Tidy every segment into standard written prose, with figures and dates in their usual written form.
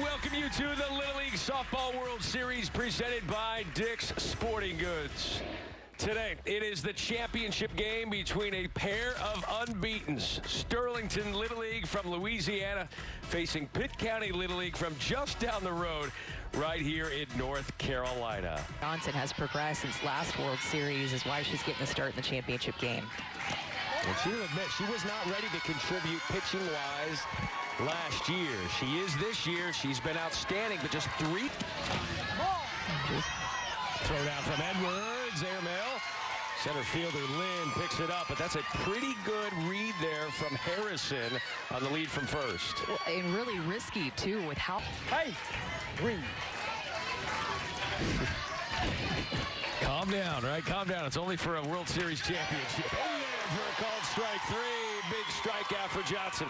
welcome you to the Little League Softball World Series presented by Dick's Sporting Goods. Today, it is the championship game between a pair of unbeatens. Sterlington Little League from Louisiana facing Pitt County Little League from just down the road right here in North Carolina. Johnson has progressed since last World Series, is why she's getting the start in the championship game. And she will admit she was not ready to contribute pitching-wise last year. She is this year. She's been outstanding, but just three. Throw down from Edwards, airmail. Center fielder Lynn picks it up, but that's a pretty good read there from Harrison on the lead from first. And really risky, too, with how... Hey! Green. Calm down, right? Calm down. It's only for a World Series championship. And there for a called strike three. Big strikeout for Johnson.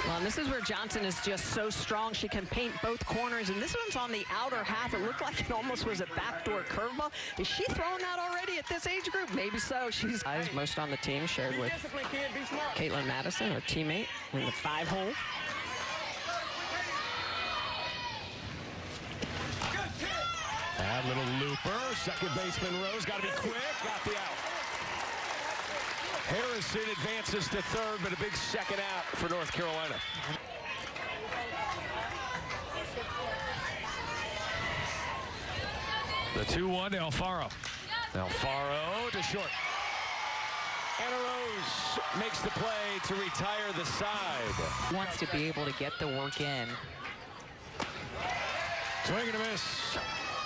Well, and this is where Johnson is just so strong. She can paint both corners, and this one's on the outer half. It looked like it almost was a backdoor curveball. Is she throwing that already at this age group? Maybe so. She's most on the team, shared with Caitlin Madison, her teammate, in the 5-hole. That little looper. Second baseman Rose got to be quick. Got the out. Harrison advances to third, but a big second out for North Carolina. The 2-1 to Alfaro. Alfaro to short. Anna Rose makes the play to retire the side. Wants to be able to get the work in. Swing and a miss.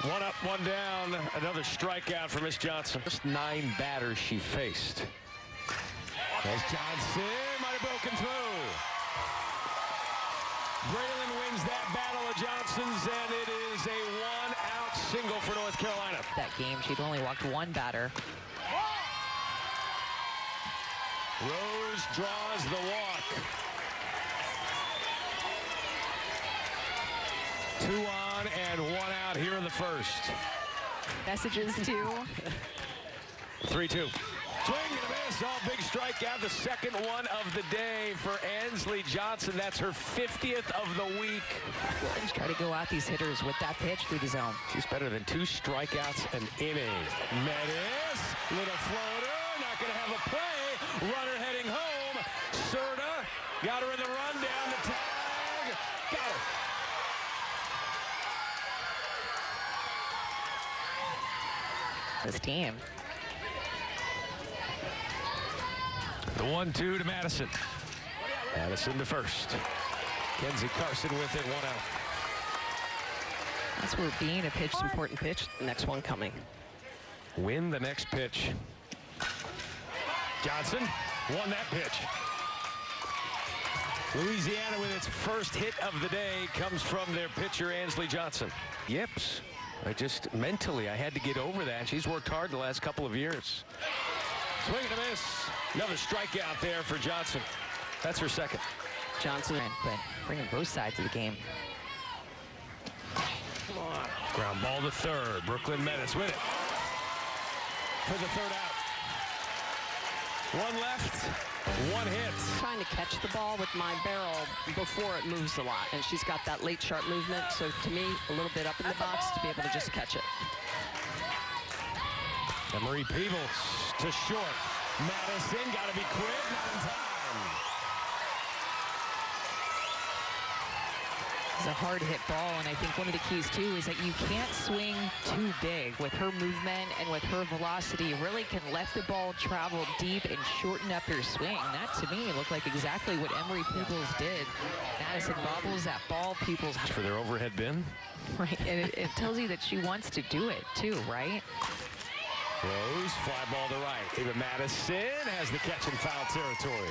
One up, one down. Another strikeout for Miss Johnson. Just 9 batters she faced. As Johnson might have broken through. Braylon wins that battle of Johnson's, and it is a 1-out single for North Carolina. That game, she'd only walked one batter. Rose draws the walk. 2 on and 1 out here in the first. Messages, too. 3-2. Swing and a miss. All big strikeout. The second one of the day for Ansley Johnson. That's her 50th of the week. Try to go out these hitters with that pitch through the zone. She's better than 2 strikeouts an inning. Metis, little floater, not going to have a play. Runner heading home. Serta got her in the run down the tag. Got her. This team. The 1-2 to Madison. Madison to first. Kenzie Carson with it, 1 out. That's where being a pitch is important pitch. Next one coming. Win the next pitch. Johnson won that pitch. Louisiana with its first hit of the day comes from their pitcher, Ansley Johnson. Yips. Mentally, I had to get over that. She's worked hard the last couple of years. Swing and a miss. Another strikeout there for Johnson. That's her second. Johnson, But bringing both sides of the game. Ground ball to third. Brooklyn Metis with it. For the third out. 1 left, 1 hit. trying to catch the ball with my barrel before it moves a lot, and she's got that late sharp movement, so to me, a little bit up in the box to be able to just catch it. Emery Peebles to short. Madison got to be quick, not in time. It's a hard hit ball, and I think one of the keys too is that you can't swing too big. With her movement and with her velocity, you really can let the ball travel deep and shorten up your swing. That to me looked like exactly what Emery Peebles did. Madison bobbles that ball, Peebles For their overhead bin. right, and it tells you that she wants to do it too, right? Rose, fly ball to right. Ava Madison has the catch in foul territory.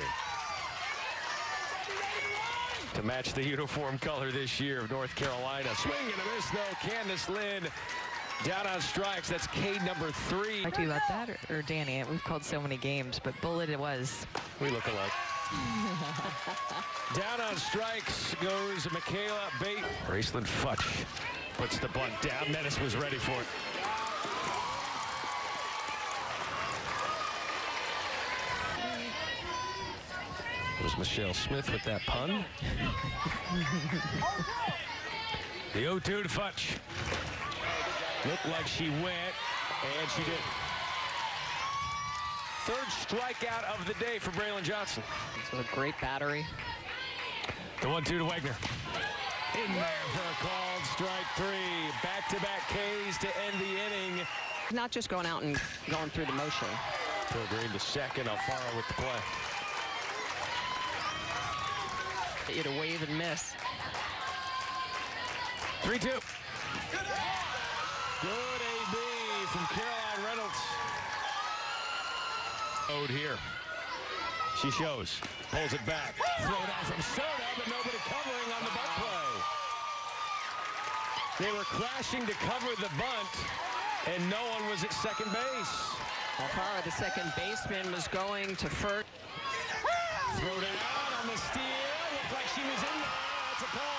To match the uniform color this year of North Carolina. Swing and a miss, though. Candace Lynn down on strikes. That's K number 3. Talk to you about that, or Danny? We've called so many games, but Bullet it was. We look alike. Down on strikes goes Michaela Bate. Graceland Futch puts the bunt down. Metis was ready for it. It was Michelle Smith with that pun. The 0-2 to Futch. Looked like she went, and she did. Third strikeout of the day for Braylon Johnson. So a great battery. The 1-2 to Wagner. In there for a called strike 3. Back-to-back Ks to end the inning. Not just going out and going through the motion. Green to second. Alfaro with the play. Get you to wave and miss. 3-2. Good AB from Caroline Reynolds. Ode here. She shows. Pulls it back. Throw down from Soda, but nobody covering on the bunt play. They were crashing to cover the bunt, and no one was at second base. Alfaro, the second baseman, was going to first. Throw it out on the steal. Looked like she was in there. That's a call.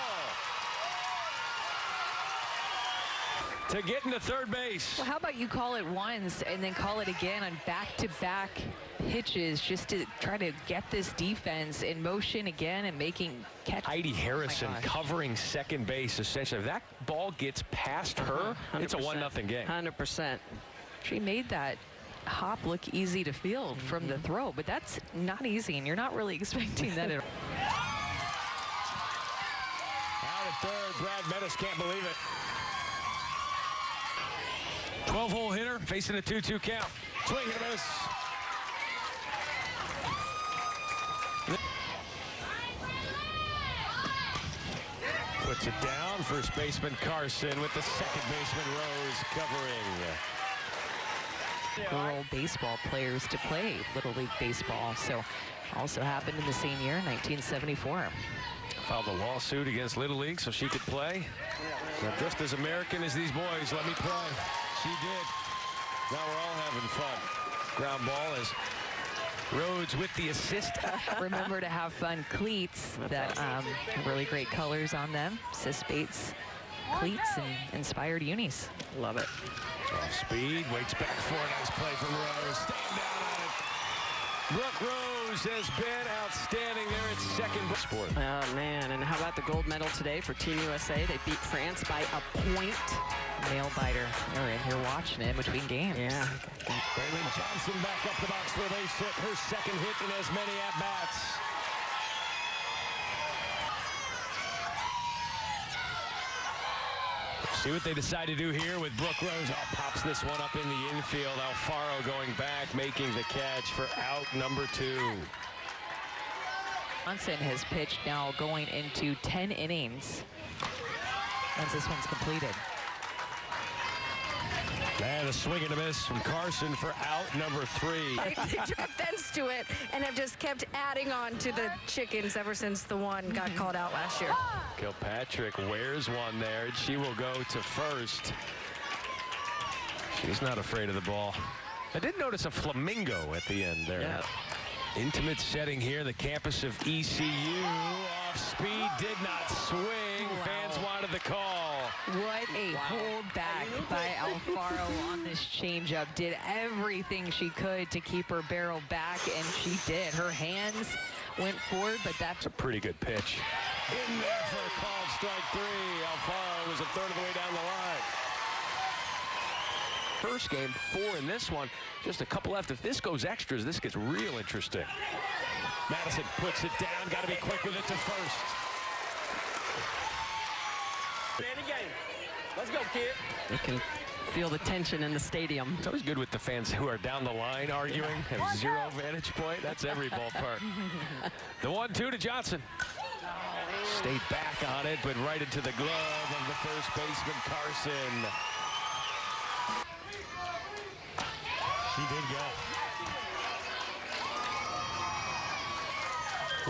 To get into third base. Well, how about you call it once and then call it again on back-to-back pitches just to try to get this defense in motion again and making catch. Heidi Harrison covering second base, essentially. If that ball gets past her, it's a 1-0 game. 100%. She made that hop look easy to field from the throw, but that's not easy, and you're not really expecting that at all. Out at third, Brad Metis can't believe it. 12-hole hitter facing a 2-2 count. Swing and a miss. Puts it down. First baseman Carson with the second baseman Rose covering. Girl baseball players to play Little League Baseball. So also happened in the same year, 1974. Filed a lawsuit against Little League so she could play. But just as American as these boys, let me play. She did. Now we're all having fun. Ground ball is Rhodes with the assist. Remember to have fun cleats that really great colors on them. Bates cleats and inspired unis. Love it. Off speed, waits back for a nice play from Rose. Staying down on it. Brooke Rose has been outstanding there at second. Sport. Oh, man. And how about the gold medal today for Team USA? They beat France by a point. Nail biter. You're in here watching it in between games. Yeah. Braylon Johnson back up the box for a base hit. Her second hit in as many at-bats. See what they decide to do here with Brooke Rose. Oh, pops this one up in the infield. Alfaro going back, making the catch for out number 2. Johnson has pitched now going into 10 innings once this one's completed. And a swing and a miss from Carson for out number 3. They took offense to it and have just kept adding on to the chickens ever since the one got called out last year. Kilpatrick wears one there, and she will go to first. She's not afraid of the ball. I did notice a flamingo at the end there. Yeah. Intimate setting here, the campus of ECU. Off speed, did not swing. Wow. Fans wanted the call. What a hold back by Alfaro on this changeup. Did everything she could to keep her barrel back, and she did. Her hands went forward, but that's a pretty good pitch. In there for a called strike 3. Alfaro was a third of the way down the line. First game, 4 in this one. Just a couple left. If this goes extras, this gets real interesting. Madison puts it down. Got to be quick with it to first. Let's go, kid. You can feel the tension in the stadium. It's always good with the fans who are down the line arguing, have zero vantage point. That's every ballpark. The 1-2 to Johnson. Stayed back on it, but right into the glove of the first baseman, Carson. She did go.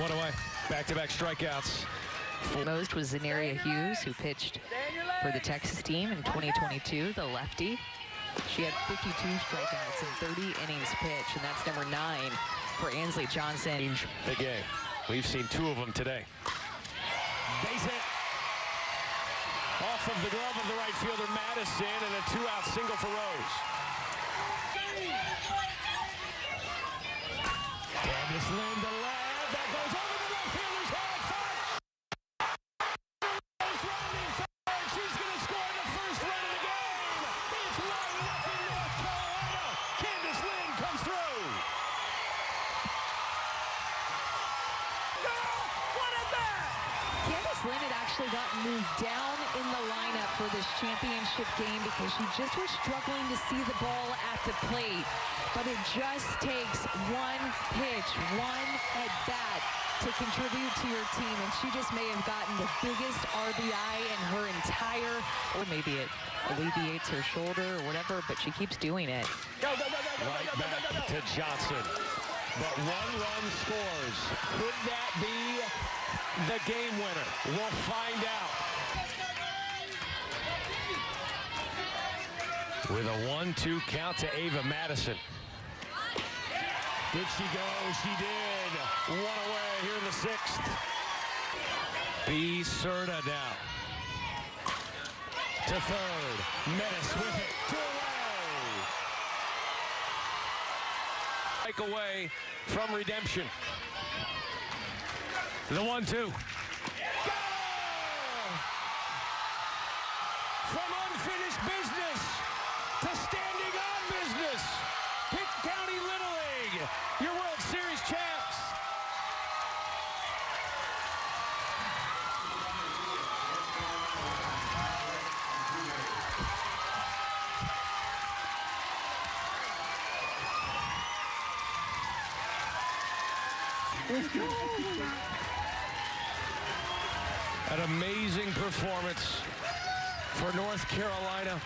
One away. Back-to-back strikeouts. most was Zenaria Hughes, who pitched for the Texas team in 2022, the lefty. She had 52 strikeouts in 30 innings pitched, and that's number 9 for Ansley Johnson. The game. We've seen 2 of them today. Base hit. Off of the glove of the right fielder, Madison, and a 2-out single for Rose. Candace Lynn to left. That goes actually got moved down in the lineup for this championship game because she just was struggling to see the ball at the plate. But it just takes one pitch, one at bat to contribute to your team, and she just may have gotten the biggest RBI in her entire, or maybe it alleviates her shoulder or whatever, but she keeps doing it. Right back to Johnson. But one run scores. Could that be the game winner? We'll find out. With a 1-2 count to Ava Madison. Did she go? She did. One away here in the 6th. B. Serta now. To third. Menace with it. 2 away. Take away from redemption. The 1-2. From unfinished business to standing on business. Pitt County Little League, your World Series champs. An amazing performance for North Carolina.